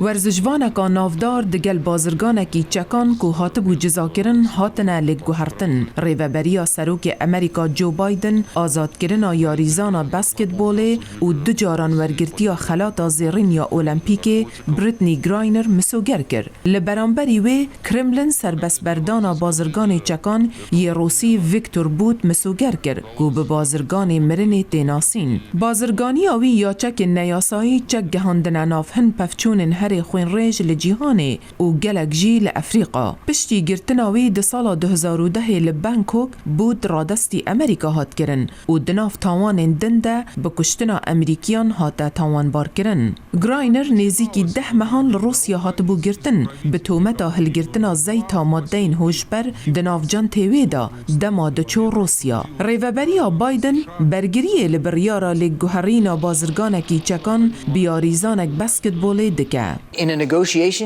ورزشوانکا نافدار دگل بازرگانکی چکان که هاتبو جزا کرن هاتنه لگوهرتن. ریوبریا سروک امریکا جو بایدن آزاد کرن یاریزانا بسکتبوله و دو جاران ورگرتیا خلاط زیرین یا اولمپیک بریتنی گراینر مسوگر کرد. لبرانبری وی کرملن سربسبردانا بازرگان چکان یه روسی ویکتور بود مسوگر کرد که به بازرگان مرن تیناسین. بازرگانی آوی یا چک نیاسایی چک گهاندن نافهن پفچون هر خوین ریج لجیهانه و گلک جی لافریقا. پشتی گرتناوی ده سال 2010 لبنکوک بود رادستی امریکا هات کرن و دناف تاوان دنده بکشتنا امریکیان هات تاوان بار کرن. گراینر نیزی که 10 مهان لروسیا هات بو گرتن به تومتا هل گرتنا زیتا مادین هوشبر دناف جان تیویدا دما دچو روسیا. ریوبریا بایدن برگریه لبریارا لگوهرینا بازرگانکی چکان بیاریزانک بسکتبوله دکه.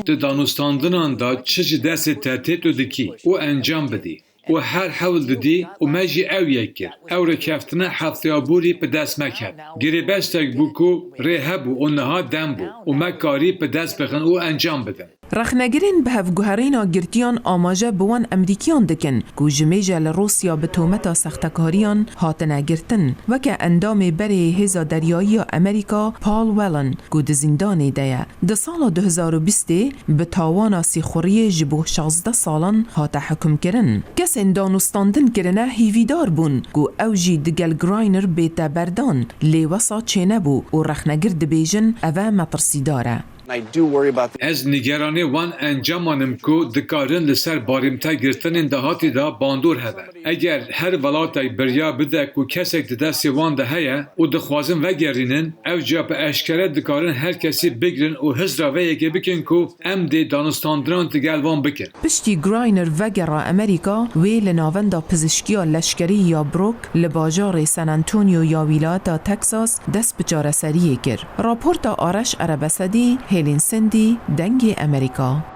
د دانستاندنان دا چه دست تحتیت دکی و انجام بدی و هر حول ددی و مجی او یکر او رکفتنه حفتیابوری به دست مکد گری بستک بوکو ریه بو و نها دم بو و مکاری به دست بخن و انجام بدن. رخنگرین به هفگوهرینا گرتیان آماجه بوان امریکیان دکن که جمیجه لروسیا به تومتا سختکاریان هاتنه گرتن و که اندام بری هزا دریایی امریکا پال ولن که ده زندانی ده. ده سال 2020 به تاوانا سیخوری جبو 16 سالان هات حکم کرن. کس اندانستاندن کرنه هیویدار بون که اوجی دگل گراینر بیتا بردان لیوسا چینه بو و رخنگر بیجن اوه مطرسی داره. از نگرانی وان انجامانم که دکارن لسر باریمتا گرتن دهاتی دا باندور هده. اگر هر ولاتای بریا بده که کسک دستی وان ده هیا و دخوازن و گرینن او جا به اشکره دکارن هر کسی بگرن و حزرا و یکی بکن که ام دی دانستاندران تگل وان بکن. پشتی گراینر وگرا امریکا وی لناوندا پزشکیا لشکری یا بروک لباجار سن انتونیو یا ویلایت تکساس دست بچاره سریه کر. راپورت آرش عربسدی هیلین سندی دنگ امریکا.